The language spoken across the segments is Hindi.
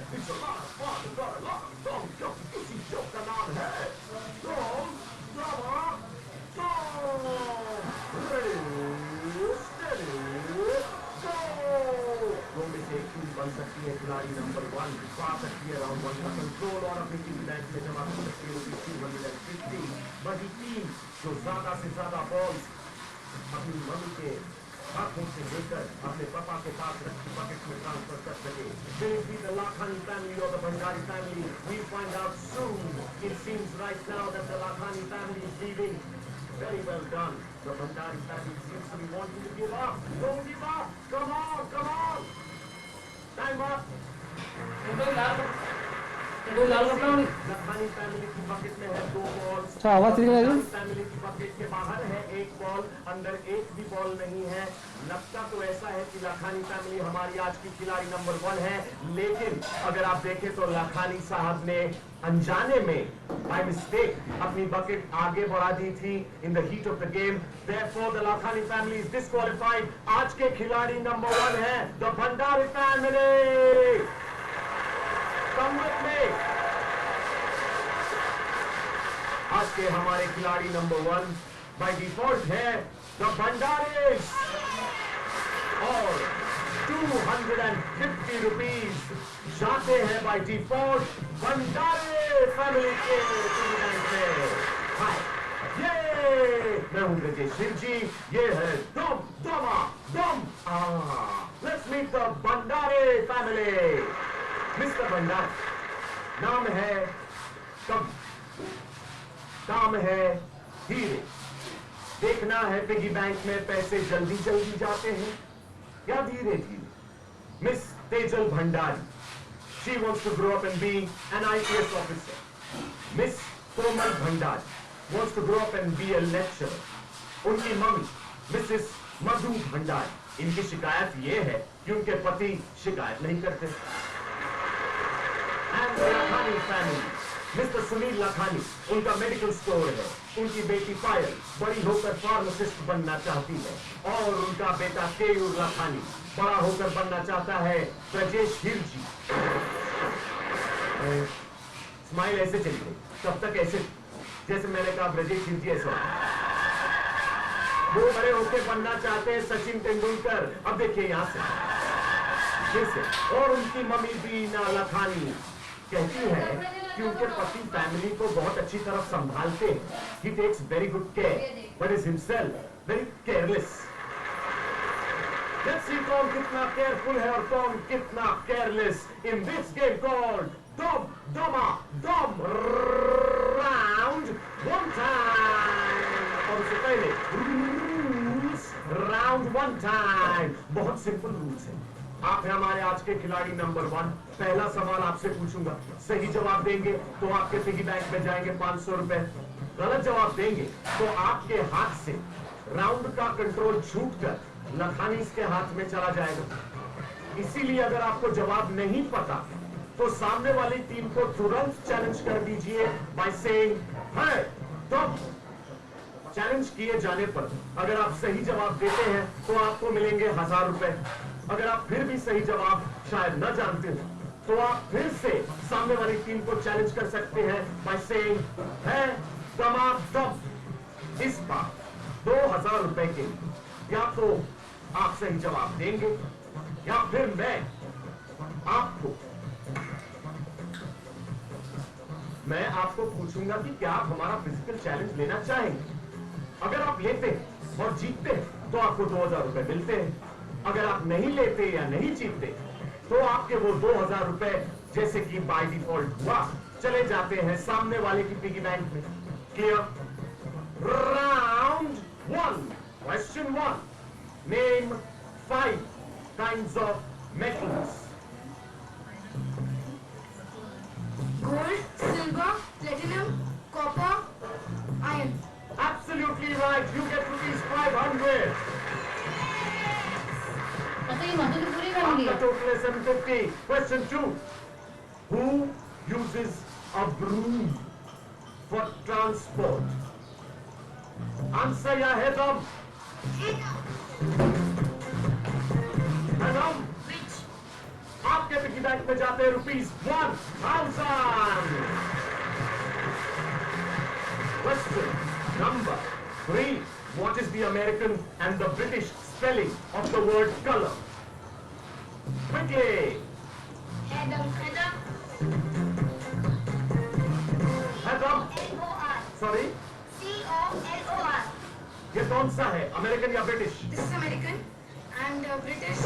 It's a lot of fun, got a lot of fun, just easy joke का नाम है Tom Drama Tom Ready Steady Go दो में से एक टीम बन सकती है खिलाड़ी नंबर 1 पा सकती है राउंड 1 का कंट्रोल और अपनी टीम बैंक में जमा कर सकती है उसकी 250 बड़ी टीम जो ज्यादा से ज्यादा बॉल अपनी मम्मी के हाथों से लेकर अपने पापा के पास रखी पॉकेट में ट्रांसफर कर सके Will it be the Lakhani family or the Bhandari family? We'll find out soon. It seems right now that the Lakhani family is leaving. Very well done. The Bhandari family seems to be wanting to give up. Don't give up. Come on, come on. Time up. Lakhani family की बकेट में है 2 बॉल फैमिली की बकेट के बाहर है 1 बॉल अंदर एक भी बॉल नहीं है लगता तो ऐसा है कि लखानी फैमिली हमारी आज की खिलाड़ी नंबर 1 है लेकिन अगर आप देखें तो लखानी साहब ने अनजाने में बाय मिस्टेक अपनी बकेट आगे बढ़ा दी थी in the heat of the game therefore the Lakhani family is disqualified आज के खिलाड़ी नंबर 1 है the Bhandari family Come with me. आज के हमारे खिलाड़ी नंबर 1 बाय डिफॉल्ट है द भंडारीज और 250 रुपीज जाते हैं बाय डिफॉल्ट भंडारी फैमिली के बैंक में हाय ये मैं हूं ब्रजेश जी ये है दम दमा दम let's meet the Bhandari family mister Bhandari नाम है कब काम है हीरे देखना है पिगी बैंक में पैसे जल्दी जल्दी जाते हैं या धीरे धीरे miss Tejal Bhandari she wants to grow up and be an IPS officer miss Komal Bhandari wants to grow up and be a lecturer उनकी मम्मी मिसेस मधु भंडारी इनकी शिकायत ये है कि उनके पति शिकायत नहीं करते And the Lakhani family, Mr. Sunil Lakhani, उनका मेडिकल स्टोर है उनकी बेटी पायल बड़ी होकर फार्मासिस्ट बनना चाहती है और उनका बेटा केयूर लाखानी बड़ा होकर बनना चाहता है ब्रजेश हिरजी स्माइल ऐसे चली गई तब तक ऐसे जैसे मैंने कहा ब्रजेश हिरजी ऐसा वो बड़े होकर बनना चाहते हैं सचिन तेंदुलकर अब देखिए यहाँ से फिर से और उनकी मम्मी बीना लाखानी कहती है कि उनके पति फैमिली को बहुत अच्छी तरह संभालते हैं he takes very good care but is himself very careless let's see कौन कितना केयरफुल है और कौन कितना careless in this game called Dom Doma Dom round 1 time और उससे पहले round 1 time बहुत सिंपल रूल्स है आप हैं हमारे आज के खिलाड़ी नंबर 1 पहला सवाल आपसे पूछूंगा सही जवाब देंगे तो आपके पिगी बैंक में जाएंगे 500 रुपए गलत जवाब देंगे तो आपके हाथ से राउंड का कंट्रोल छूटकर लखानी के हाथ में चला जाएगा इसीलिए अगर आपको जवाब नहीं पता तो सामने वाली टीम को तुरंत चैलेंज कर दीजिए बाय सेइंग है तो चैलेंज किए जाने पर अगर आप सही जवाब देते हैं तो आपको मिलेंगे 1000 रुपए अगर आप फिर भी सही जवाब शायद न जानते हो तो आप फिर से सामने वाली टीम को चैलेंज कर सकते हैं बाय सेइंग है दमादम इस बार 2000 रुपए के या तो आप सही जवाब देंगे या फिर मैं आपको पूछूंगा कि क्या आप हमारा फिजिकल चैलेंज लेना चाहेंगे अगर आप लेते और जीतते तो आपको 2000 रुपए मिलते हैं अगर आप नहीं लेते या नहीं जीतते तो आपके वो 2000 रुपए जैसे कि बाय डिफॉल्ट हुआ चले जाते हैं सामने वाले की पिगी बैंक में clear round 1 question 1 name 5 kinds of metals gold silver platinum copper iron absolutely right you get rupees 500 700. अच्छा ये मधु की पूरी फैमिली आपका है। total is 750. Question 2. Who uses a broom for transport? Answer या है दम? है दम? आपके पिगी बैंक में जाते हैं ₹1000. Question number 3. What is the American and the British spelling of the word color? Quickly. Adam. Adam. L-O-R. Sorry. C-O-L-O-R. ये कौन सा है, अमेरिकन या British? This is American and British.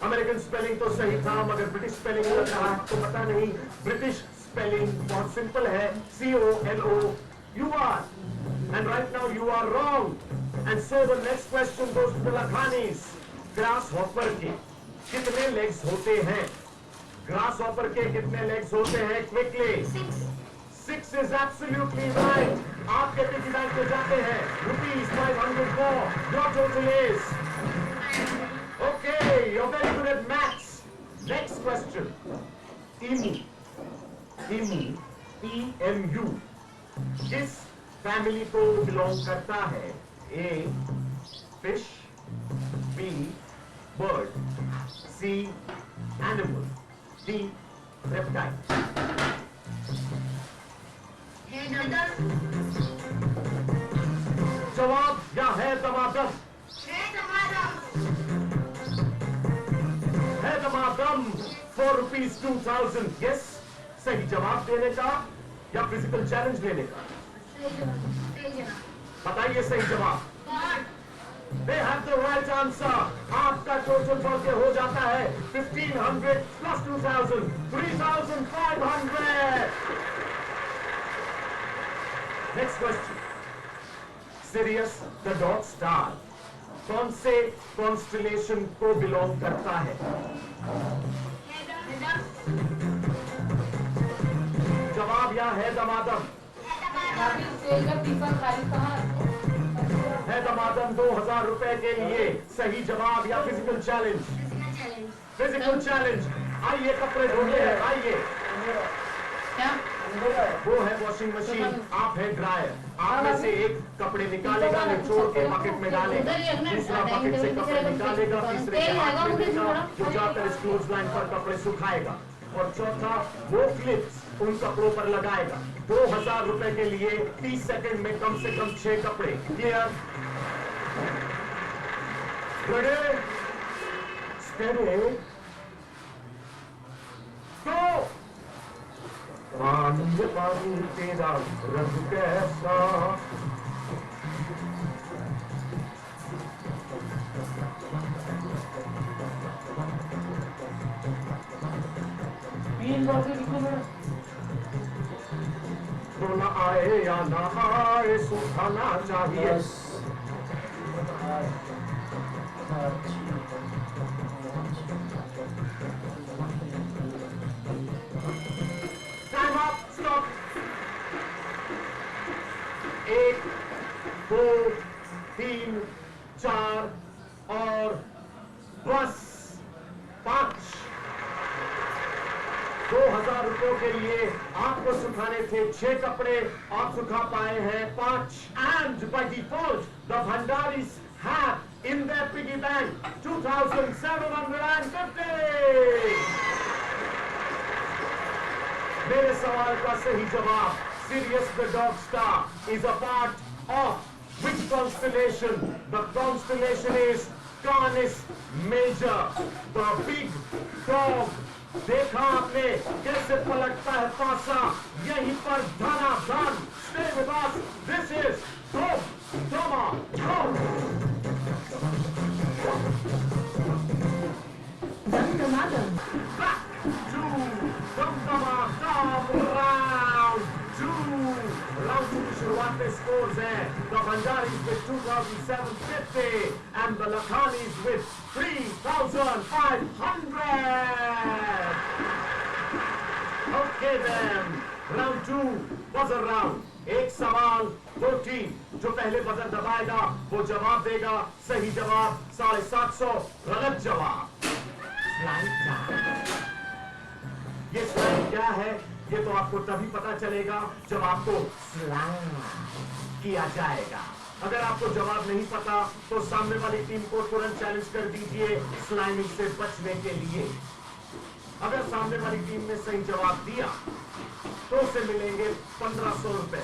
American spelling तो सही था, मगर ब्रिटिश स्पेलिंग लग रहा है आपको पता नहीं. ब्रिटिश स्पेलिंग बहुत सिंपल है, COLOUR. And right now you are wrong. And so the next question goes to the Lakhanis. Grasshopper के कितने legs होते हैं? Grasshopper के कितने legs होते हैं? Quickly. 6 is absolutely right. आपके पिगी बैंक में जाते हैं ₹500 more. Your total is. Okay, you're very good at maths. Next question. Emu. EMU. किस फैमिली को बिलोंग करता है? A. Fish. B. Bird. C. Animal. D. Reptile. जवाब या है दमादम? है दमादम for ₹2000. Yes. सही जवाब देने का या फिजिकल चैलेंज लेने का? बताइए सही जवाब. They have the right answer. आपका टोटल बढ़ के हो जाता है 1500 plus 2000, 3500. Next question. Sirius the dog star कौन से कॉन्स्टलेशन को बिलोंग करता है? जवाब या है दमादम? है दमादम. ₹2000 के लिए सही जवाब या फिजिकल चैलेंज? Physical challenge. आइए कपड़े धोते हैं. आइए. क्या? वो है वॉशिंग मशीन, आप है ड्रायर. आप में से एक कपड़े निकालेगा, निचोड़ के बकेट में डालेगा, दूसरा बकेट से कपड़े निकालेगा, तीसरे के हाथ में देगा जो जाकर इस क्लोज लाइन पर कपड़े सुखाएगा, और चौथा वो क्लिप्स उन कपड़ों पर लगाएगा. ₹2000 के लिए 30 सेकंड में कम से कम 6 कपड़े. क्लियर? रेडी? स्टेडी? गो. पानी तेरा रंग कैसा, रोना आए या ना आए सुखाना चाहिए. Time up, stop. 1, 2, 3, 4 और बस 5. ₹2000 के लिए आपको सुखाने थे 6 कपड़े, आप सुखा पाए हैं 5. And by default, the Bhandaris have in their piggy bank 2,750. मेरे सवाल का सही जवाब, Sirius the dog star is a part of which constellation? The constellation is Canis Major, the big dog. देखा आपने कैसे पलटता है पासा, यहीं पर धनाधन. Stay with us. This is Dom Doma Dom. Back to Dom Doma Dom round 2. Round 2 की शुरुआत में scores हैं the Bhandaris with 2,750 and the Lakhanis with 3,500. Okay then, round 2 was a round. एक सवाल, 2 टीम। जो पहले बटन दबाएगा वो जवाब देगा। सही जवाब 750, गलत जवाब। Slide time. ये स्लाइड क्या है ये तो आपको तभी पता चलेगा जब आपको स्लाइड किया जाएगा। अगर आपको जवाब नहीं पता तो सामने वाली टीम को तुरंत चैलेंज कर दीजिए स्लाइमिंग से बचने के लिए। अगर सामने वाली टीम ने सही जवाब दिया तो उसे मिलेंगे 1500 रुपए।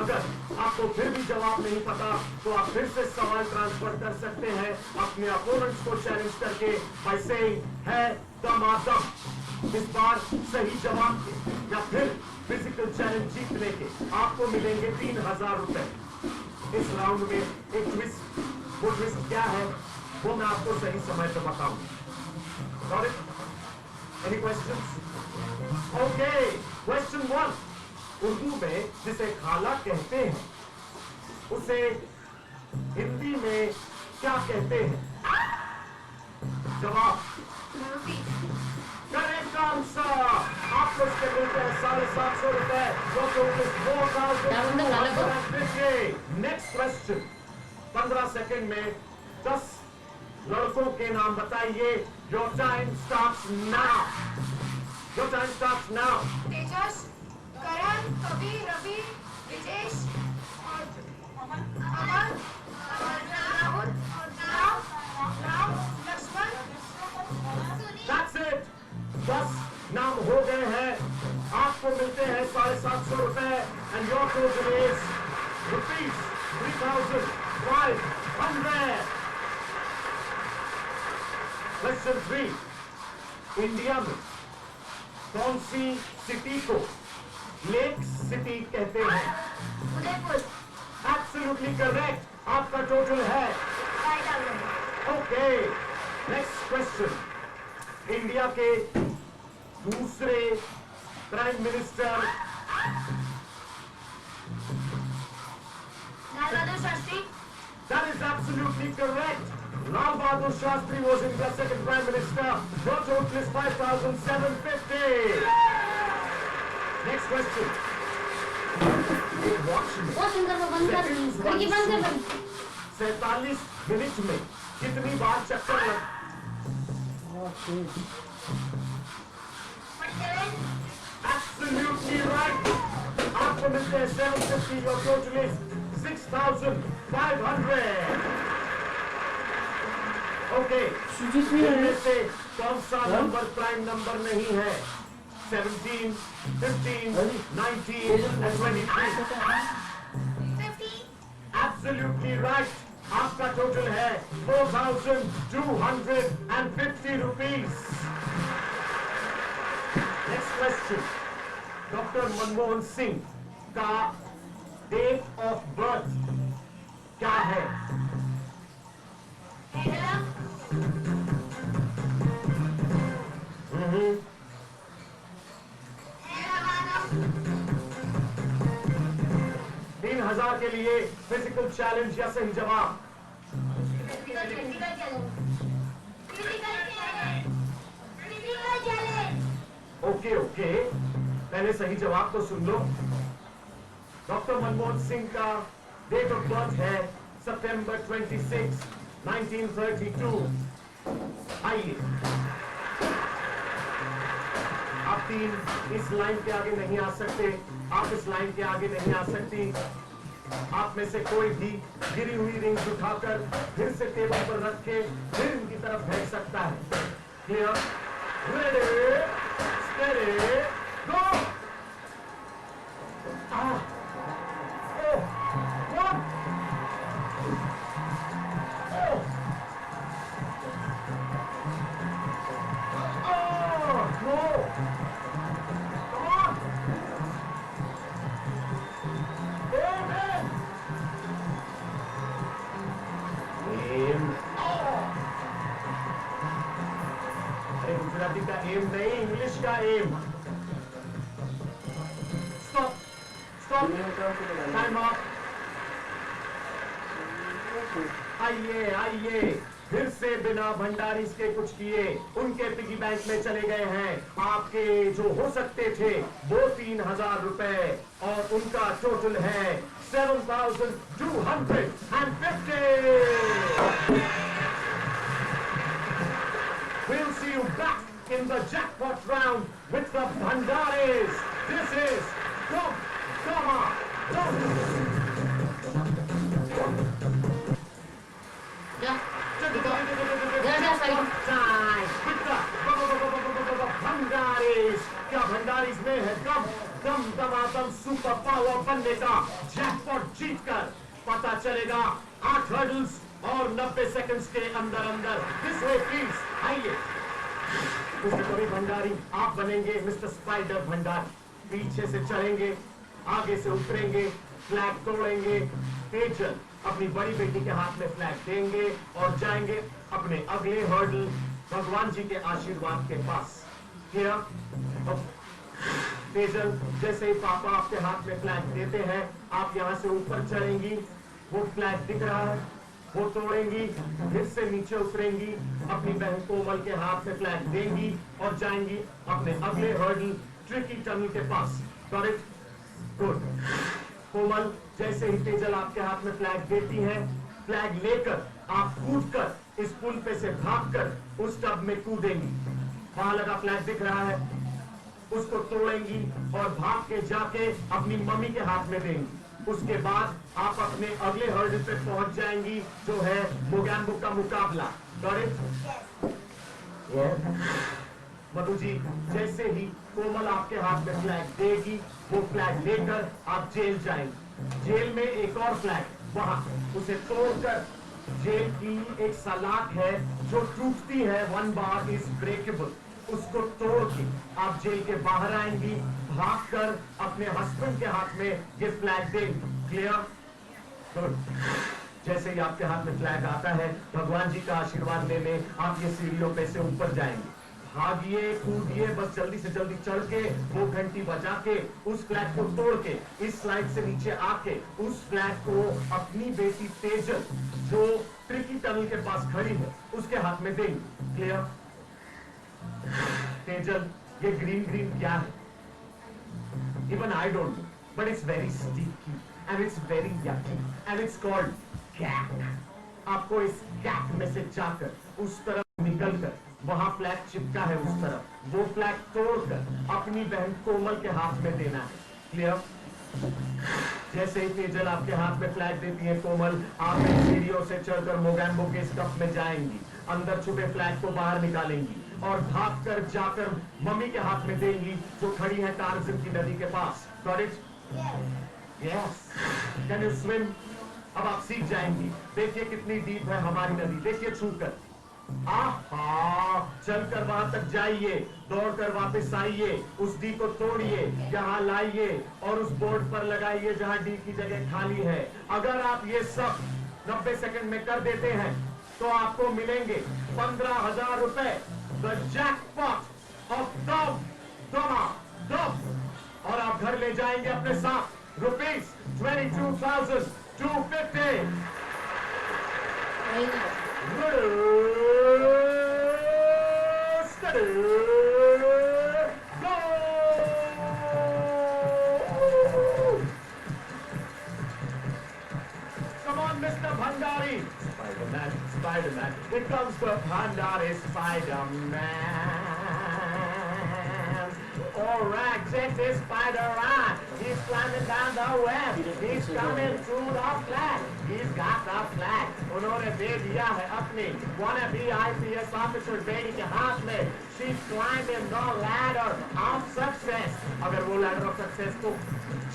अगर आपको फिर भी जवाब नहीं पता तो आप फिर से सवाल ट्रांसफर कर सकते हैं अपने अपोनेंट्स को चैलेंज करके बाय सेइंग है दमादम। इस बार सही जवाब के या फिर फिजिकल चैलेंज जीतने के आपको मिलेंगे 3000 रुपए। इस राउंड में एक ट्विस्ट, वो ट्विस्ट क्या है वो मैं आपको सही समय पर बताऊंगा। Got it? Any questions? Okay, question 1. Urdu में जिसे खाला कहते हैं उसे हिंदी में क्या कहते हैं? जवाब करेक्ट आंसर। आपको इसके मिलते हैं 750 रुपए। नेक्स्ट क्वेश्चन, 15 सेकेंड में 10 लड़कों के नाम बताइए। Your time starts now. Your time starts now. Tejas, Karan, Kavi, Ravi, Vijesh और अमन, राहुल, राम, लक्ष्मण, That's it. 10 नाम हो गए हैं। आपको मिलते हैं 750 रुपए and your total is rupees 3500। Question 3, India में कौन सी सिटी को लेक सिटी कहते हैं? उदयपुर। Absolutely correct. आपका टोटल है ओके। नेक्स्ट क्वेश्चन, इंडिया के दूसरे prime minister Lal Bahadur Shastri. That is absolutely correct. Lal Bahadur Shastri was India's second Prime Minister. Your total is 5,750. Next question. Watchman. 47 minute में कितनी बार चक्कर लग? Absolutely right. आपको मिलते हैं 750. Your total is 6,500. ओके, इनमें से कौन सा नंबर प्राइम नंबर नहीं है? 17, 15, 19 and 23. 50। Absolutely right. आपका टोटल है 4,250 rupees. Next question, doctor Manmohan Singh का डेट ऑफ बर्थ क्या है? हम्म 3000 के लिए फिजिकल चैलेंज या सही जवाब? ओके ओके, पहले सही जवाब तो सुन लो। डॉक्टर मनमोहन सिंह का डेट ऑफ बर्थ है सितंबर 26, 1932। आइए, आप तीन इस लाइन के आगे नहीं आ सकते, आप इस लाइन के आगे नहीं आ सकती। आप में से कोई भी गिरी हुई रिंग्स उठाकर फिर से टेबल पर रख के फिर इनकी तरफ फेंक सकता है। Clear? Ready, steady, go. Gujarati का एम नहीं, इंग्लिश का M. Stop stop, time off. आइए आइए, फिर से बिना भंडारीज के कुछ किए उनके पिगी बैंक में चले गए हैं आपके जो हो सकते थे वो 3,000 रुपए और उनका टोटल है 7,250. We'll see you back in the jackpot round with the Bhandaris. This is Gama. भंडारीज क्या भंडारीज में है दम दमादम सुपर पावर बनने का जैकपॉट जीतकर पता चलेगा 8 हर्डल्स और 90 सेकंड्स के अंदर अंदर. दिस वे प्लीज आइए. मिस्टर कवि भंडारी आप बनेंगे मिस्टर स्पाइडर भंडारी. पीछे से चढ़ेंगे आगे से उतरेंगे फ्लैग तोड़ेंगे. तेजल अपनी बड़ी बेटी के हाथ में फ्लैग देंगे और जाएंगे अपने अगले हर्डल भगवान जी के आशीर्वाद के पास. तेजल जैसे ही पापा आपके हाथ में फ्लैग देते हैं आप यहाँ से ऊपर चढ़ेंगी. वो फ्लैग दिख रहा है वो तोड़ेंगी फिर से नीचे उतरेंगी अपनी बहन कोमल के हाथ में फ्लैग देंगी और जाएंगी अपने अगले हर्डल ट्रिकी टनल के पास. करेक्ट. गुड. कोमल जैसे ही तेजल आपके हाथ में फ्लैग देती है फ्लैग लेकर आप कूदकर इस पुल पे से भागकर उस टब में कूदेंगी. वहां लगा फ्लैग दिख रहा है उसको तोड़ेंगी और भाग के जाके अपनी मम्मी के हाथ में देंगी. उसके बाद आप अपने अगले हर्डल पे पहुंच जाएंगी जो है मोगैम्बो का मुकाबला. करेक्ट. मधु जी जैसे ही कोमल आपके हाथ में फ्लैग देगी वो फ्लैग लेकर आप जेल जाएंगे. जेल में एक और फ्लैग वहां उसे तोड़कर जेल की एक सलाख है जो टूटती है 1 बार इज ब्रेकेबल. उसको तोड़ के आप जेल के बाहर आएंगी भागकर अपने हस्बैंड के हाथ में ये फ्लैग देंगी. क्लियर. गुड. जैसे ही आपके हाथ में फ्लैग आता है भगवान जी का आशीर्वाद लेने आप ये सीढ़ियों पे से ऊपर जाएंगे. भागिए कूदिए बस जल्दी से जल्दी चढ़ के वो घंटी बजा के उस फ्लैग को तोड़ के इस स्लाइड से नीचे आके उस फ्लैग को अपनी बेटी तेजल जो ट्रिकी टनल के पास खड़ी है उसके हाथ में देंगे. क्लियर. तेजल ये ग्रीन क्या है? Even I don't know but it's very sticky and it's very yucky and it's called cake. आपको इस कैक में से जाकर उस तरफ निकलकर वहां फ्लैग चिपका है उस तरफ वो फ्लैग तोड़कर अपनी बहन कोमल के हाथ में देना है. क्लियर. जैसे ही तेजल आपके हाथ में फ्लैग देती है कोमल आप इन सीढ़ियों से चढ़कर मोगैम्बो के स्टफ में जाएंगी. अंदर छुपे फ्लैग को बाहर निकालेंगी और भागकर जाकर मम्मी के हाथ में देंगी जो खड़ी है टार्जन की नदी के पास. Correct. Yes. Can you swim? अब आप सीख जाएंगी. देखिए कितनी डीप है हमारी नदी. देखिए छूकर चलकर वहां तक जाइए दौड़कर वापस आइए उस डी को तोड़िए यहाँ लाइए और उस बोर्ड पर लगाइए जहाँ डी की जगह खाली है. अगर आप ये सब 90 सेकंड में कर देते हैं तो आपको मिलेंगे 15,000 रुपए. द जैकपॉट ऑफ दम और आप घर ले जाएंगे अपने साथ ₹22,250. Come on, Mr. Bhandari. Spider-Man. Here comes the Bhandari Spider-Man. All right, check this Spider-Man. He's climbing down the web. He's coming through the flag. He's got the flag. उन्होंने दे दिया है अपनी wannabe IPS officer बेटी के हाथ में. She's climbing the ladder of success. अगर वो ladder of success को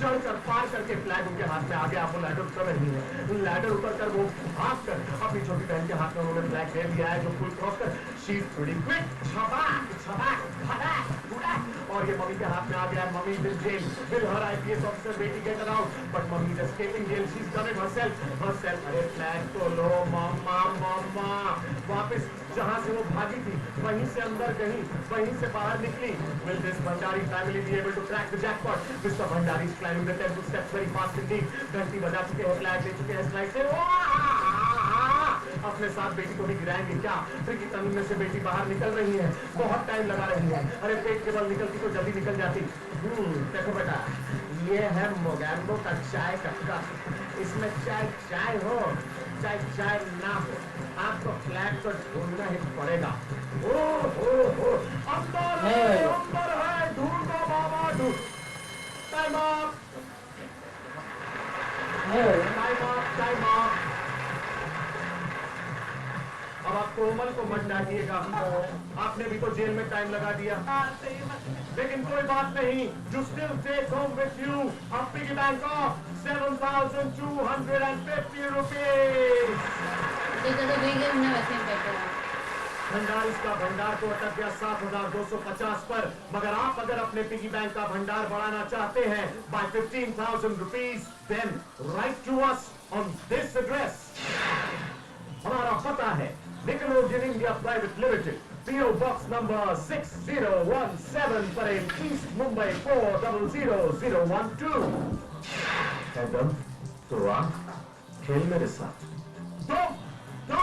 चढ़कर पार करके फ्लैग उनके हाथ में आ गया वो लैडर उतर रही है. लैडर उतर कर वो भाग कर अपनी छोटी बहन के हाथ में उन्होंने फ्लैग दे दिया है जो फुल क्रॉस कर शीज प्रीटी क्विक छपाक छपाक फटाक फुटाक और ये मम्मी के हाथ में आ गया. Mummy will jail will her IPS officer बेटी get out but mummy is escaping jail. She is done it herself. अरे फ्लैग तो लो मम्मा मम्मा. वापस जहां से वो भागी थी वहीं से अंदर गई वहीं से बाहर निकली. Will this Bhandari family be able to crack the jackpot? Mr. Bhandari is climbing the temple steps very fast indeed. घंटी बजा चुके हैं फ्लैग दे चुके हैं स्लाइड से. अपने साथ बेटी को भी गिराएंगे क्या? फिर की तनु में से बेटी बाहर निकल रही है, बहुत टाइम लगा रही है। अरे पेट के बल निकलती तो जल्दी निकल जाती। देखो बेटा, ये है मोगैम्बो का चाय का कप। इसमें चाय चाय हो चाहे चाय ना हो, आपको फ्लैट तो ढूंढना ही पड़ेगा। ओ हो अंदर है, ढूंढो बाबा ढूंढ। Time up, time up, time up. अब आप कोमल को मत डांटिएगा, आपने भी तो जेल में टाइम लगा दिया। लेकिन कोई बात नहीं, you still take home with you a piggy bank of 7,250 rupees. भंडार इसका भंडार तो अटक गया 7,250 पर, मगर आप अगर अपने पिगी बैंक का भंडार बढ़ाना चाहते हैं by 15,000 rupees, then write to us on this address. हमारा पता है Nickelodeon India Private Limited, PO Box number 6017 Parade East, Mumbai 400012. Adam, तो आ खेल मेरे साथ। दो,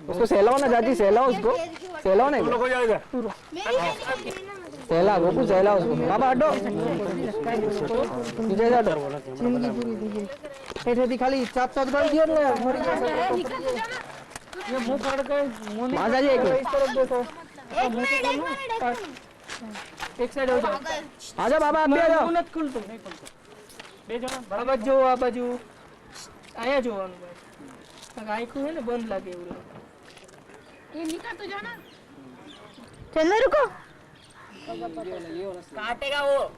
उसको सहलाओ ना जाजी, सहलाओ उसको, सहलाओ ना, हो जाएगा। सहला वो कुछ सहला उसको। बाबा हटो, नीचे जा हटो। ऐसे खाली चाप चाप कर दिया ना, मर गया। ये मुंह फाड़ के मुंह नहीं। आजा जी एक मिनट, इस तरफ देखो। एक साइड हो जाओ। आजा बाबा, आप भी आ जाओ। मत खुल, तुम नहीं खुलते। बेजो ना बाबा, जो आ बाजू आया जो अनुभाई गाय को है ना बंद लगे हुए। ये निकल तो जाना। चलने रुको, काटेगा वो,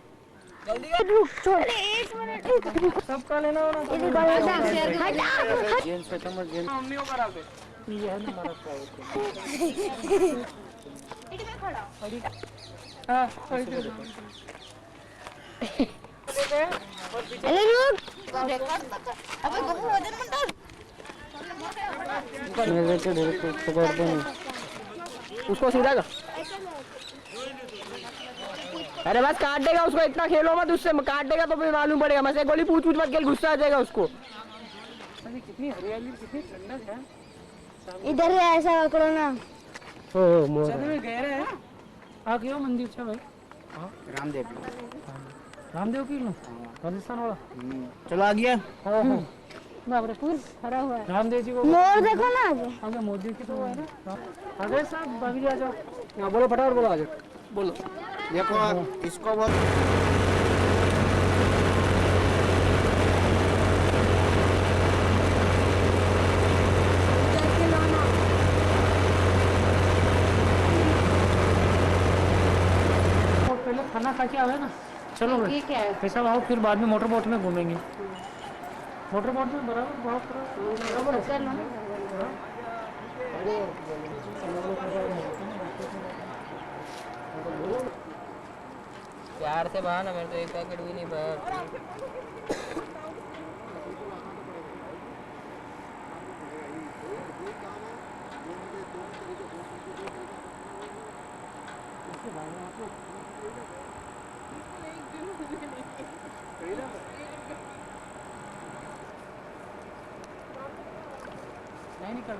जल्दी रुक छोड़। अरे एक मिनट, सबका लेना होना। इधर हटा, जेंट्स पे समझ जेंट्स मम्मी को करा के ये है ना हमारा प्राइवेट। इधर खड़ा। हां अरे रुक, अबे गहू वजन मत डाल। मेरे को डायरेक्ट पकड़ दो नहीं, उसको सीधा कर। अरे बस काट देगा उसको, इतना खेलो मत उससे, काट देगा तो फिर मालूम पड़ेगा। मैं से गोली पूछ मत खेल, गुस्सा आ जाएगा उसको। अरे कितनी हरियाली, कितनी ठंडक है। इधर है, ऐसा पकड़ो ना। ओ मोर चलो में गहरा है। आ क्यों मंदिर छ भाई? हां रामदेव, रामदेव की लो राजस्थान वाला। चलो आ गया। हां बाप रे, फूल खड़ा हुआ है। रामदेव जी को मोर देखो ना आगे। आगे मोदी की तो है ना। अरे साहब भाभी आ जाओ। हां बोलो, फटाफट बोलो, आ जाओ बोलो। देखो इसको बहुत पहले खाना खा के आवे ना। चलो ठीक है, ऐसा आओ, फिर बाद में मोटर बोट में घूमेंगे। मोटर बोट में बराबर बहुत प्यार से बहा ना, मेरे तो एक पैकेट भी नहीं बहा। नहीं निकल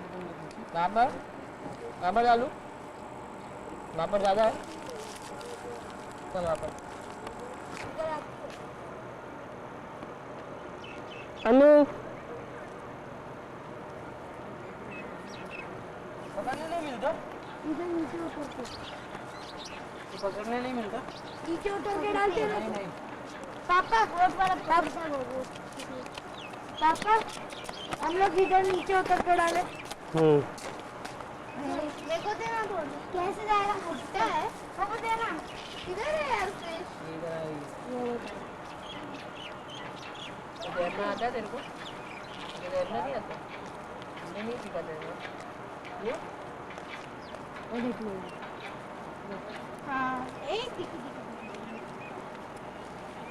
वहाँ पर डालू, वहाँ पर ज़्यादा है। चल वहाँ पर अनु पकड़ने नहीं मिलता, इधर नीचे उतर के, पकड़ने नहीं मिलता। नीचे उतर के डालते हैं। नहीं नहीं पापा बहुत बड़ा पापा हम लोग इधर नीचे उतर के डाले। मेरे को देना तो कैसे जाएगा? उठता है वो देना किधर है यार फिश? तो तैरना आता है तेरे को? मुझे तैरना नहीं आता। हमने नहीं सीखा तैरना। ये? हाँ एक दिखी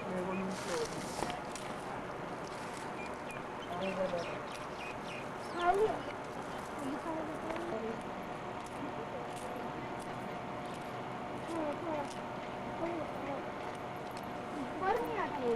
मेरे को नीचे हो। नहीं पता। खाली ऊपर नहीं आती है।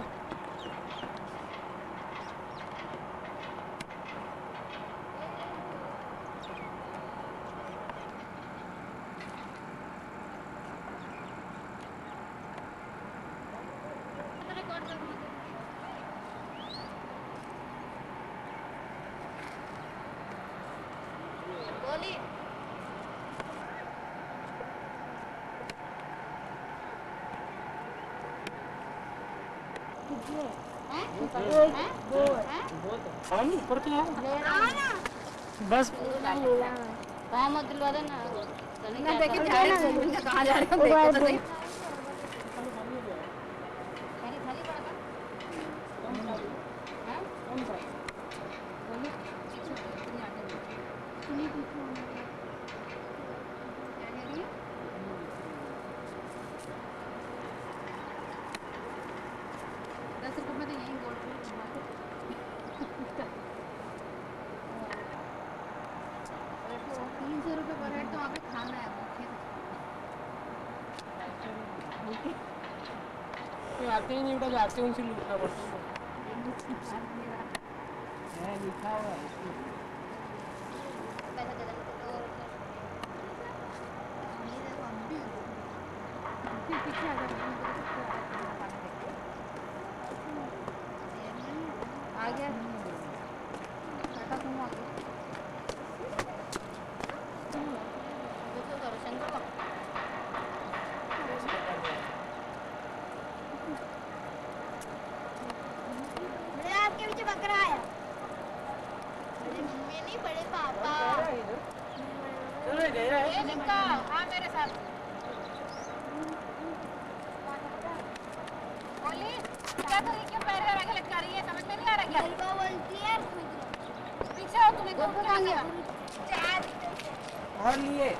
बोली हम ऊपर तो आओ। बस कहाँ मत दिलवा देना ना देखे जा रहे हैं कहाँ जा रहे हो देखो तो सही। खाली खाली पड़ा था हैं? बोली इतनी आगे सुनी पीछे क्या कह रही है? 10 रुपए में तो यहीं बोल रही हूँ 300 रुपए पर हेड तो वहाँ पे खाना है भूखे कोई आते ही नहीं बेटा, जाते हैं उनसे लूटना पड़ता है। लिखा हुआ है इसमें। पैसा दे देना तो ये देखो हम भी फिर पीछे आ जाते हैं। आ गया टाटा तुम आ गया देखो करो शंकर को मेरे आपके पीछे बकरा आया। मेरी मम्मी नहीं बड़े पापा। चलो गहरा है। ये निक्का हाँ मेरे साथ बोली क्या तो ये क्यों पैर में आगे लटका रही है समझ में नहीं आ रहा क्या मेरे को बोलती है पीछे हो तुम्हें कौन कहाँ गया और लिए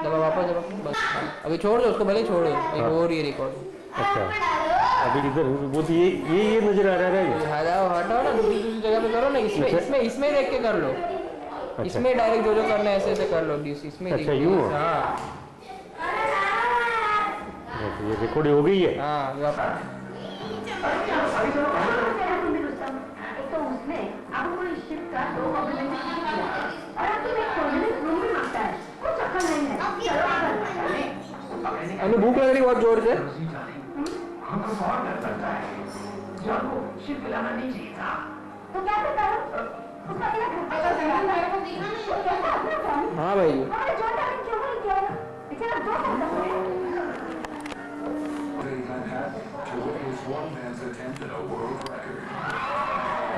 दबा वापस दबा बस अभी छोड़ दो उसको भले छोड़ दो एक और ये रिकॉर्ड अच्छा अभी इधर वो तो ये नजर आ रहा है। हटाओ हटाओ ना दूसरी दूसरी जगह पे करो ना इसमें इसमें इसमें देख के कर लो इसमें डायरेक्ट जो जो करना है ऐसे ऐसे कर लो इसमें अच्छा यूं हाँ ये रिकॉर्ड हो गई है। हाँ अनु भूख लग रही बहुत जोर से हाँ भाई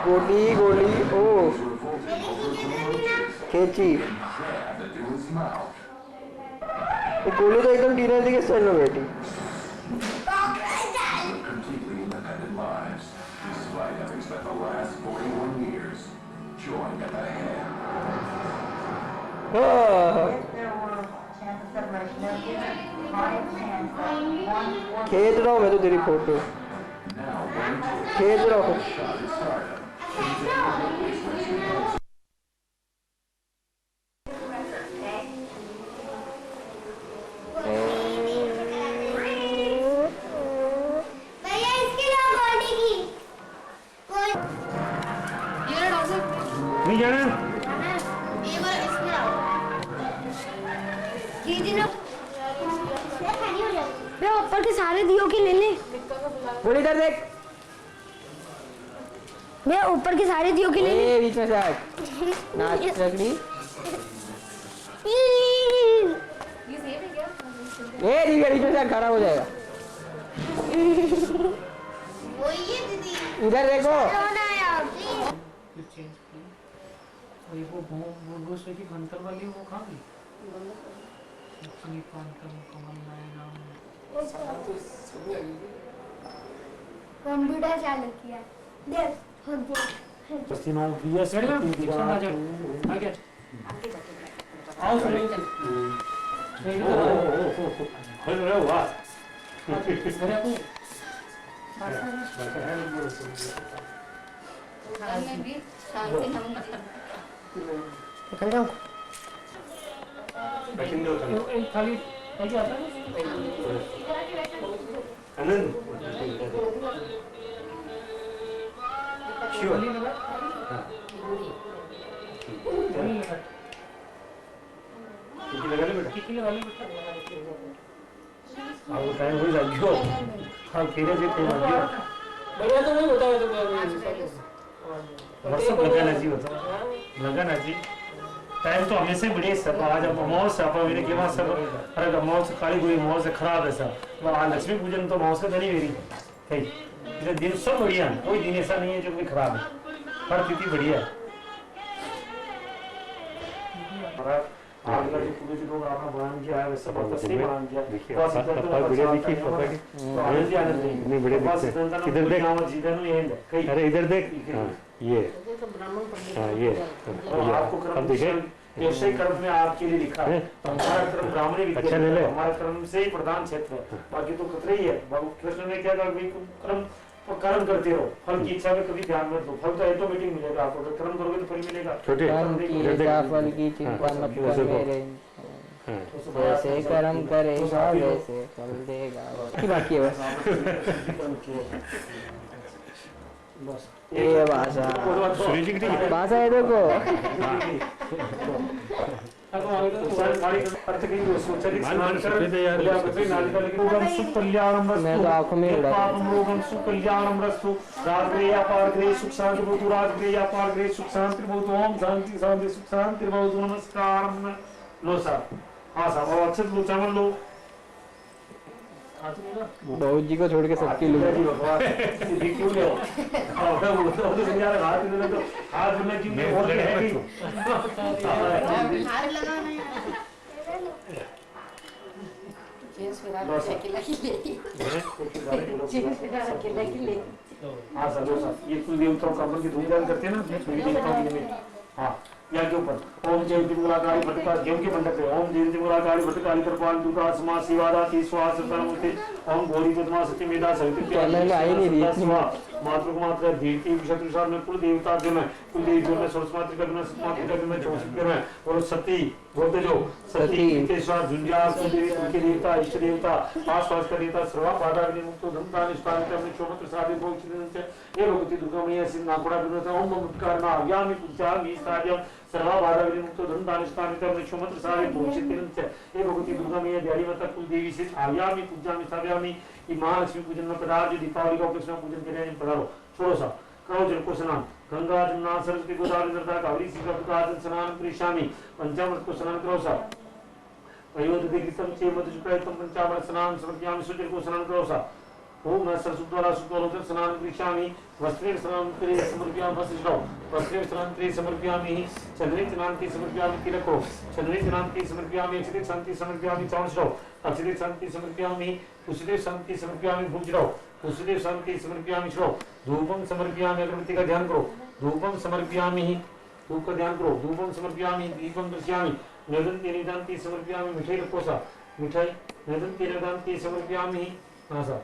गोली गोली ओ खेची गोली तो एकदम टीना जी के स्टाइल में बैठी खेच रहा हूँ मैं तो तेरी फोटो खेच रहा हूँ भैया इसके लिए गोल्डी की नहीं जाना ये वाला इसमें आओ दीदी ना खड़ी हो जाओ मैं ऊपर के सारे दियो के ले ले बोल इधर देख मैं ऊपर के सारे दियो के ले ले बीच में से नाच रगड़ी ये ठीक है बीच में से खराब हो जाएगा वही है दीदी इधर देखो रोना है आप वही वो दूसरे की भंतर वाली वो कहाँ गई कंप्यूटर चालू किया देख हो गया पसीना ऑब्वियस आगे आओ अरे वाह निकल जाओ खाली आगे आता है आनंद गोली लगा लगा ले बेटा किसी लगा ले बेटा आओ टाइम हो जाएगा हाँ खेले से खेल गया बढ़िया तो नहीं होता है तो व्हाट्सएप लगाना जी होता लगाना जी टाइम तो हमेशा बड़े सब आज अब मौज से अपन मेरे के बाद सब अरे मौज से काली गोई मौज से खराब है सब आज लक्ष्मी पूजन तो मौज से नहीं मेरी कहीं इधर दिन सब बढ़िया है कोई दिन ऐसा नहीं है जो कोई खराब है हर तिथि बढ़िया है हमारा आगला जो पूरे जो लोग आपने बयान किया है वैसे बहुत सही बयान किया बहुत बढ़िया देखिए पापा की आनंद नहीं बड़े इधर देख जीवन में ये अरे इधर देख ये हाँ ये आपको कर्म देखे ऐसे ही कर्म में आपके लिए लिखा है हमारा कर्म ब्राह्मणी भी अच्छा ले ले हमारा कर्म से ही प्रधान क्षेत्र है बाकी तो खतरा ही है बाबू कृष्ण ने क्या कहा कर्म करते रहो फल की इच्छा में कभी ध्यान मत दो फल तो ऑटोमेटिक मिलेगा आपको अगर कर्म करोगे तो फल मिलेगा छोटे फल की चिंता मत कर मेरे जैसे कर्म करेगा वैसे फल देगा की बाकी है बस ये भाषा भाषा है देखो मैं तो आंखों में सुख शांति बहुत राजग्रह या पारग्रह सुख शांति बहुत ओम शांति शांति सुख शांति बहुत नमस्कार लो साहब हाँ साहब और अच्छे लो चावल लो बहुत जी को छोड़ के सबकी लोग हाँ सर ये कुल देवताओं का अपन की धूमधाम करते हैं ना देवताओं की हाँ या के ऊपर ओम जय तिमुलाकारी भटका गेम के मंडप पे ओम जय तिमुलाकारी भटकाली कृपाल दुर्गा समा शिवादा तीसवा सतरमूर्ति ओम गौरी पद्मा सती मेधा सवित्री मातृ मात्र देवती शत्रुसार में कुल देवता जो मैं कुल देवी जो मैं सरस्वती कर मैं सतमात्र कर मैं चौसठ कर मैं और सती बोलते जो सती केशवर झुंझार कुल देवी उनके देवता इष्ट देवता आसपास का देवता सर्वा बाधा मुक्त धमदान स्थान के अपने क्षोभत्र साधे भोग चिन्ह ये भगवती दुर्गा मैया सिंह नाकुड़ा बिंदु ओम ममत्कार ना आज्ञामि पूजामि स्थाज्यम सर्वा बाधा मुक्त धमदान स्थान के अपने क्षोभत्र साधे भोग चिन्ह ये भगवती दुर्गा मैया देवी माता कुल देवी सिंह आज्ञामि पूजामि स्थाज्यामि कि महालक्ष्मी पूजन में पधार जो दीपावली का उपलक्ष्य में पूजन करने पधारो छोड़ो सा करो जल को स्नान गंगा जमुना सरस्वती गोदावरी नर्मदा कावेरी सिंधु स्नान करिष्यामि पंचामृत को स्नान करो सा अयोध्या कृतम चेमत जुकायतम पंचामृत स्नान समर्पयामि सूर्य को स्नान करो सा ओम सरस्वती शुद्धोदक स्नान करिष्यामि वस्त्रे स्नान करे समर्पयामि वस्त्रौ वस्त्रे स्नान करे समर्पयामि चंद्रे स्नान करे समर्पयामि तिलको चंद्रे स्नान करे समर्पयामि अक्षते शांति समर्पयामि चावंशौ अक्षते शांति समर्पयामि पुष्पे शांति समर्पयामि भुजरौ पुष्पे शांति समर्पयामि श्रो धूपम समर्पयामि अगरबत्ती का ध्यान करो धूपम समर्पयामि धूप का ध्यान करो धूपम समर्पयामि दीपम दर्शयामि नैवेद्य निदान्ति समर्पयामि मिठाई रखो सा मिठाई नैवेद्य निदान्ति समर्पयामि नासा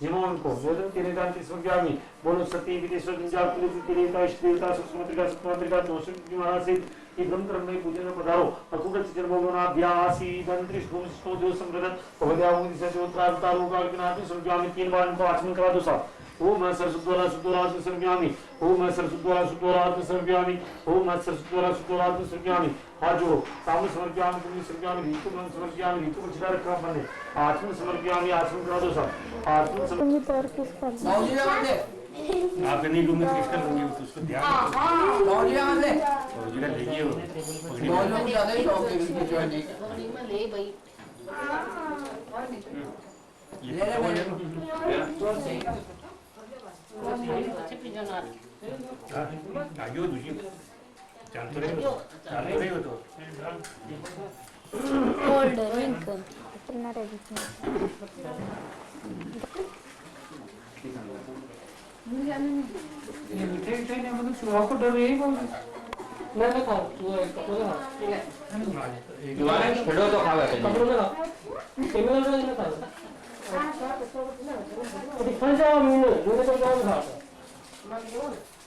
जीवन को नैवेद्य निदान्ति समर्पयामि बोलो सती विदेश्वर गुंजा कुलदेवी देवता इष्ट देवता सतमात्रिका दोषम महाराज से कि ब्रह्मकर्म में पूजन में पधारो अकुल चित्र भगवान व्यासी धनत्री स्नो जो समृद्ध भगवान से जो त्रावतारो का विनाश समझामि 3 बार इनको आचमन करा दो सा ओम सरस्वती सुदोराज समझामि ओम सरस्वती सुदोराज समझामि ओम सरस्वती सुदोराज समझामि हाथ जोड़ो सामने समर्पयामि तुम्हें समझामि ऋतु मन समर्पयामि ऋतु को चिरा रखा बने आचमन समर्पयामि आचमन करा दो सा आचमन समर्पयामि आप नहीं लूंगे तो किसका लूंगे उसको ध्यान मौलिया मत ले जिला देखिए वो मौलिया को ज्यादा ही शौक है इसकी जोड़ने का ले भाई ले ले बोले अच्छे पिजन आ आगे दूसरी जानते रहे हो तो Gold, Lincoln. It's not everything. ये मिठाई मिठाई नहीं मतलब सुबह को डर यही बोल मैं खाऊं तू एक कपड़ा खा ठीक है तुम्हारे छेड़ो तो खावे कपड़ा में खा केमिकल का नहीं खा तो फल जाओ मीनू दूध तो जाओ खा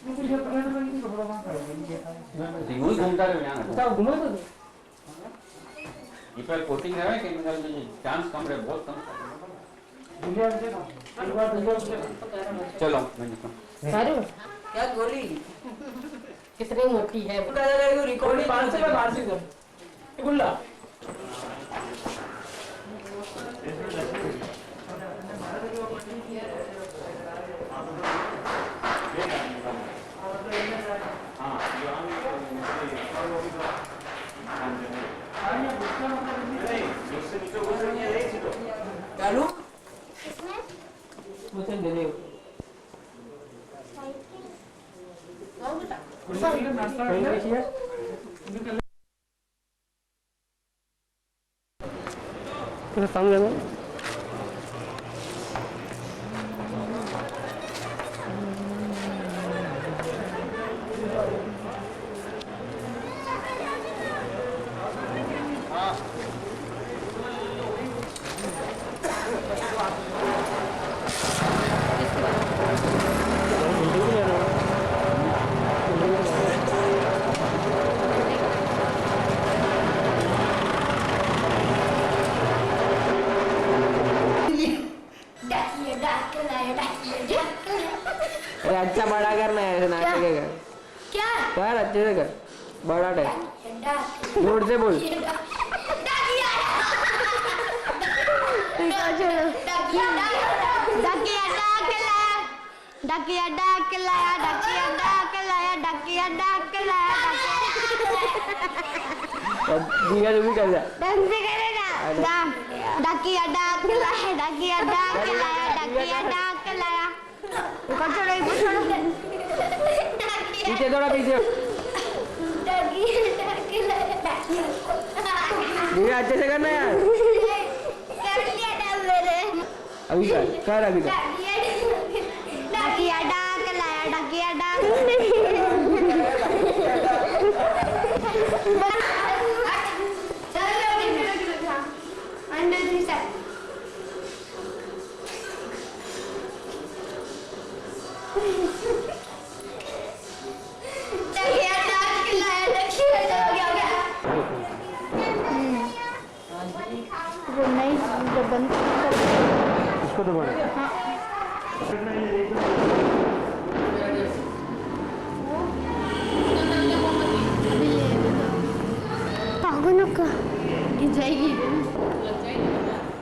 मुझे ये प्लेट में नहीं कपड़ा वहां खा दिगुल घूमता रहे यहाँ बताओ घूमो तो ये पर कोटिंग है केमिकल में चांस कम रहे बहुत कम दुनिया से एक बार दुनिया से चलो मैं निकलूं सारे क्या गोली कितनी मोटी है रिकॉर्डिंग बाहर से कर गुल्ला चालू मुझे दे दे सामने अरे अच्छा बड़ा करना है ऐसे नाच के कर क्या कर अच्छे से कर बड़ा टाइप जोर से बोल दिया जो भी कर जा पीछे थोड़ा पीछे दिया अच्छे से करना यार अभी कर अभी कर डाकिया डाक लाया डाकिया डाक इसको दबाना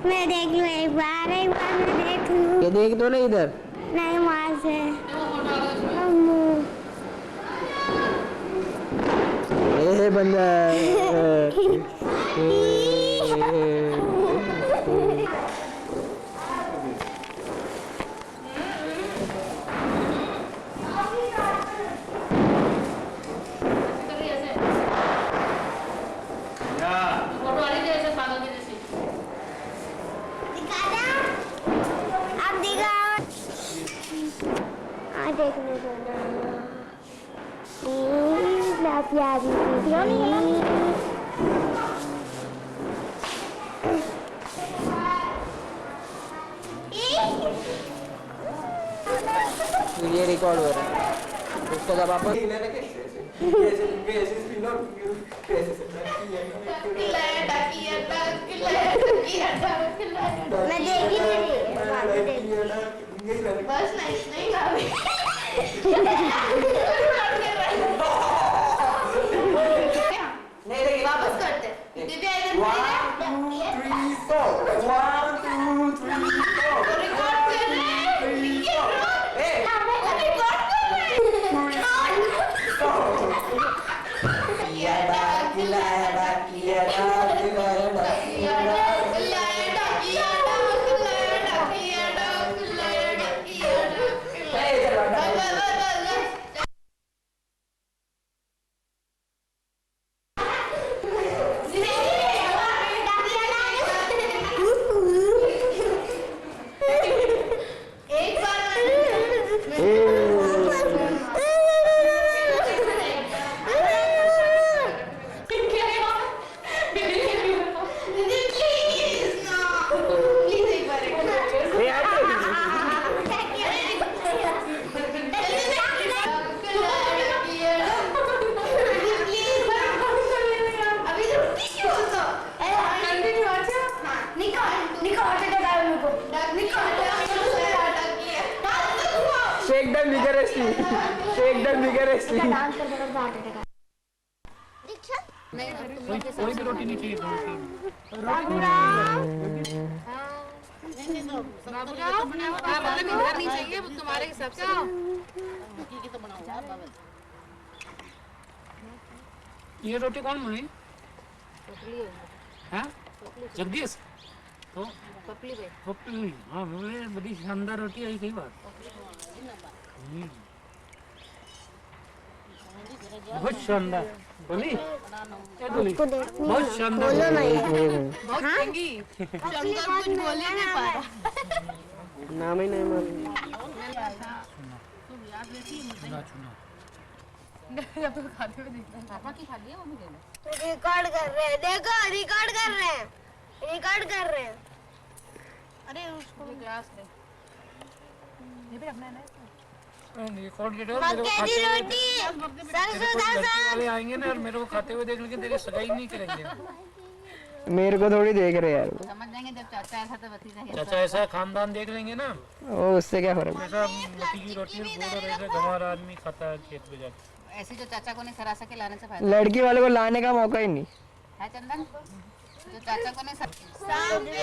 मैं देख लूँ एक बार मैं देख लूँ। ये देख दो ना इधर। नहीं वहाँ से ए बंदा आप दिखाओ। देखने को ना प्यारी वीडियो नहीं ये रिकॉर्ड हो रहा है उसको दबा पर मैं देखी नहीं बस नहीं नहीं वापस करते एकदम vigorously एकदम vigorously कोई भी रोटी नहीं चाहिए इधर नहीं चाहिए तुम्हारे हिसाब से ये रोटी कौन बनाई हाँ जगदीश तो पपली हाँ बोले बड़ी शानदार रोटी आई कई बार बहुत शानदार बोली बहुत शानदार बहुत महंगी शंकर कुछ बोले नहीं पा रहा नाम ही नहीं मालूम रिकॉर्ड कर रहे हैं देखो रिकॉर्ड कर रहे हैं अरे उसको ग्लास दे ये भी रखना है ना रिकॉर्ड के मक्के की रोटी सरसों का साग वाले आएंगे ना और मेरे को खाते हुए देख लेंगे तेरी सगाई नहीं करेंगे मेरे को थोड़ी देख रहे यार समझ जाएंगे जब चाचा ऐसा तो भतीजा चाचा ऐसा खानदान देख लेंगे ना ओ उससे क्या फर्क ऐसा मक्की की रोटी और गुड़ और ऐसा गंवार आदमी खाता है खेत पे जाके ऐसे जो चाचा को नहीं सरासा के लाने से फायदा लड़की वाले को लाने का मौका ही नहीं है चंदन जो चाचा को नहीं सामने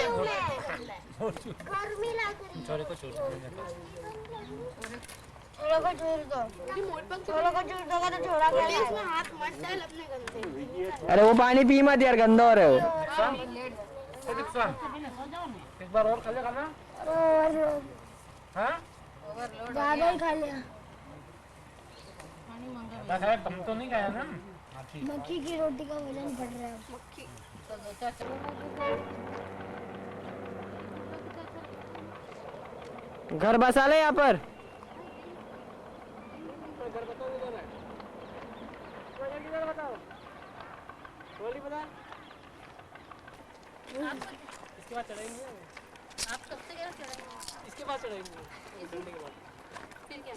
घर में ला कर छोरे को छोड़ छोरा को छोड़ दोगा तो छोरा क्या इसमें हाथ मत डाल अपने गंदे अरे वो पानी पी मत यार गंदा हो रहा है एक बार और खा ले खाना हाँ ज्यादा ही खा लिया कम तो नहीं खाया ना मक्की की रोटी का वजन बढ़ रहा है घर बसा ले यहाँ पर गोली बता। इसके बाद चढ़ाएंगे। आप कब से कह रहे चढ़ेंगे? इसके बाद चढ़ाएंगे। डंडे के बाद। फिर क्या?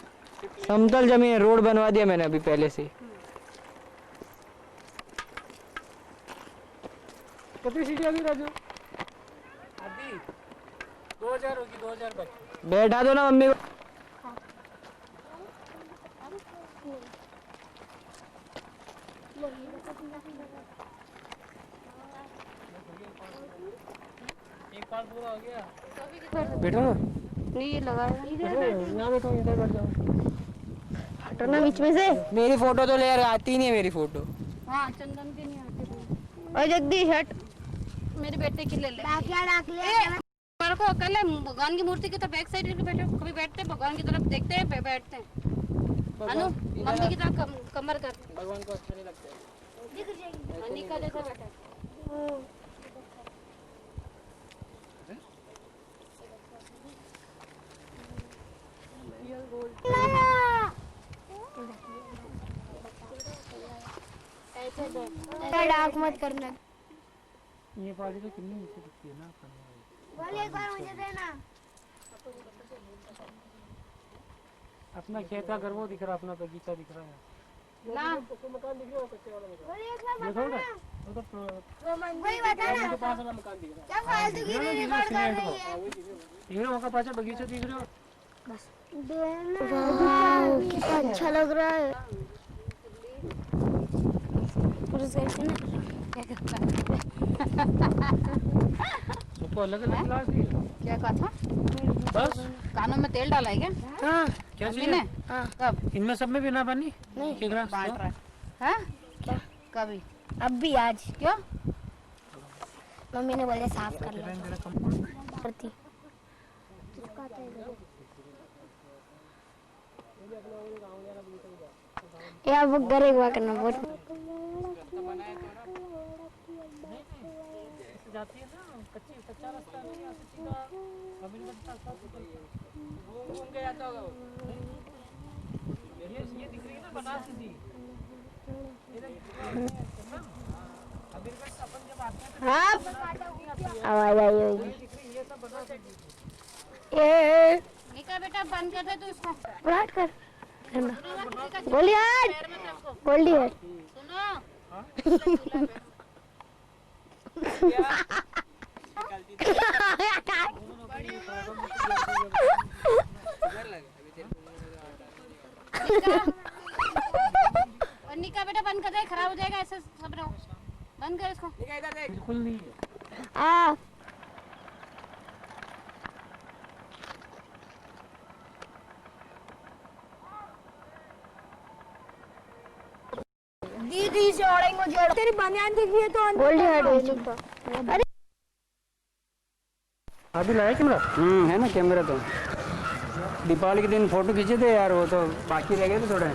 समतल जमीन रोड बनवा दिया मैंने अभी पहले से। कितनी सीढ़ी होगी राजू? आधी 2000 होगी, 2000 बाकी। बैठा दो ना मम्मी को। एक पाल पूरा हो गया। बैठो ना। नहीं लगाया यहाँ बैठो, इधर बैठ जाओ। हटो ना बीच में से। मेरी फोटो तो ले यार, आती नहीं है मेरी फोटो। हाँ चंदन के नहीं आते कोई। और जगदीश हट। मेरे बेटे की ले ले। डाकिया डाक ले। मेरे को कल भगवान की मूर्ति की तरफ बैक साइड करके बैठे, कभी बैठते हैं भगवान की तरफ देखते हैं, बैठते हैं। अनु मम्मी की तरफ कमर कर। भगवान को अच्छा नहीं लगता है। अनिका जैसा बैठा है। डाक मत करना। ये पाली तो कितनी नीचे दिखती है ना। बोल एक बार मुझे देना। अपना खेत का घर वो दिख रहा, अपना बगीचा दिख रहा है। ना मकान दिख रहा है कच्चे वाला मकान। बोल एक बार देखो ना, वो तो वही बता ना। के पास वाला मकान दिख रहा क्या फालतू की रिकॉर्ड कर रही है? है। ये वहाँ का पाछा बगीचा दिख रहा है। कितना अच्छा लग रहा है। सबको अलग अलग क्लास दी है। क्या कहा था? बस कानों में तेल डाला है क्या? हाँ क्या मम्मी चाहिए? ने? कब? इनमें सब में बिना पानी नहीं। एक गिलास बांट रहा है। हाँ? क्या? कभी? अब भी आज क्यों? मम्मी ने बोले साफ कर ले करती। यार वो घर एक बार करना बहुत जाती है ना कच्चा रास्ता नहीं, यहाँ से सीधा हवेलीगंज का रास्ता घूम के जाता होगा वो। ये दिख रही है ना बना सीधी। हवेलीगंज अपन जब आते हैं हाँ आवाज आई होगी। ये सब बना सीधी। ये निका बेटा बंद कर दे तू इसको। बुलाट कर करना। गोली हट गोल्डी हट। सुनो। और निका बेटा बंद कर दे, खराब हो जाएगा ऐसे सब रहो। बंद कर इसको। बिल्कुल नहीं है। आ दीदी से ओढ़ेंगे जोड़ तेरी बनियान दिख रही है तो गोल्डी हट अरे अभी लाया कैमरा? है ना कैमरा तो। दीपावली के दिन फोटो खींचे थे यार, वो तो बाकी रह गए थे थोड़े।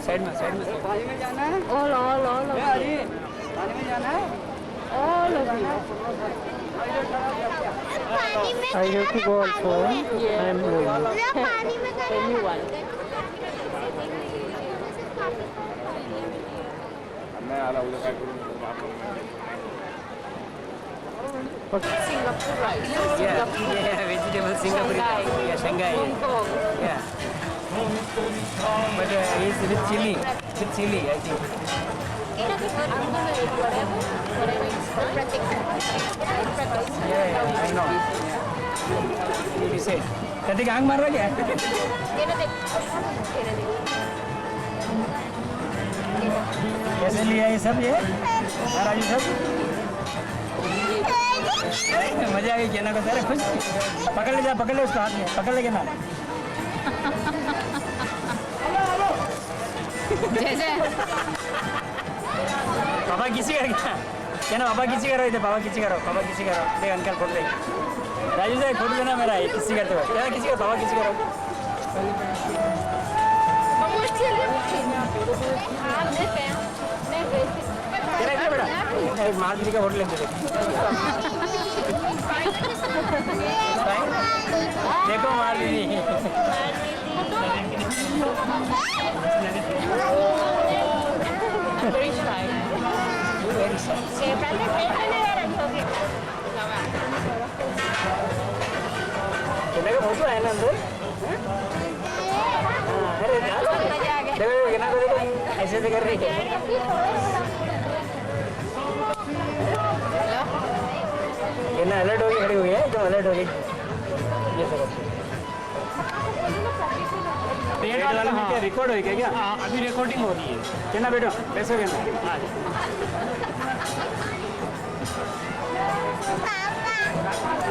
साइड में पानी में जाना है। ऑल ऑल ऑल पानी में जाना है। All I have to go also. I am going. पानी में Yeah, vegetable Singapore. Yeah, Shanghai. Yeah. But it's with chili. With chili, I think. Yeah, I know. You say. Tadi gang मार रहा क्या? कैसे लिया ये सब ये? सारा ये सब? मजा आ गई क्या ना को सारे खुश? पकड़ ले उसको हाथ में, पकड़ ले ना। जैसे पापा किसी का क्या? क्या ना पापा किसी करो इधर पापा किसी करो देख अंकल फोटो ले राजू से फोटो लेना मेरा है किसी करते हो क्या किसी करो पापा किसी करो क्या क्या बेटा एक माँ जी का फोटो लेते देखो माँ जी Very shy. very shy कितना का फोटो है ना अंदर अरे देखो कितना को देखो ऐसे से कर रही है कितना अलर्ट हो गई खड़ी हो गई है एकदम अलर्ट हो गई ये सब पेड़ वाला में क्या रिकॉर्ड हो क्या हाँ अभी रिकॉर्डिंग हो रही है कितना बेटो कैसे हो गया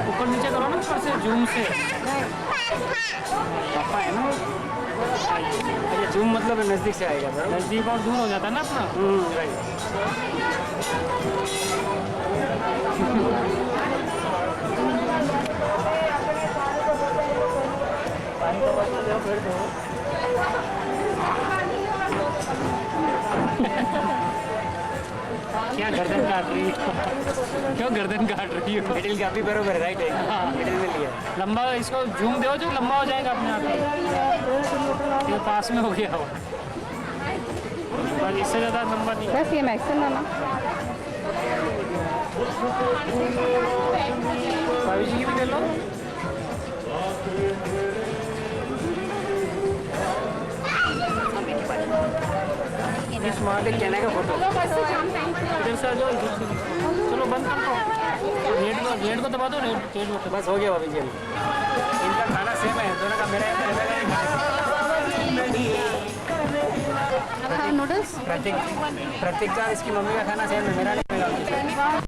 ऊपर नीचे करो ना ऊपर से जूम से पापा है ना अच्छा जूम मतलब नज़दीक से आएगा बराबर नज़दीक और दूर हो जाता है ना अपना राइट क्या गर्दन काट रही हो क्यों गर्दन काट रही हो मिडिल काफी बरोबर है राइट है मिडिल में लिया लंबा इसको झूम दो जो लंबा हो जाएगा अपने आप ही। ये पास में हो गया हो बस इससे ज़्यादा लंबा नहीं बस ये मैक्सिमम है ना भाभी जी की भी ले लो इस माँ के कहने का फोटो इधर से आ जाओ इधर से चलो बंद कर दो रेड को दबा दो रेड को बस हो गया भाभी जी इनका खाना सेम है दोनों का मेरा नूडल्स प्रतीक का इसकी मम्मी का खाना सेम है मेरा नहीं मिला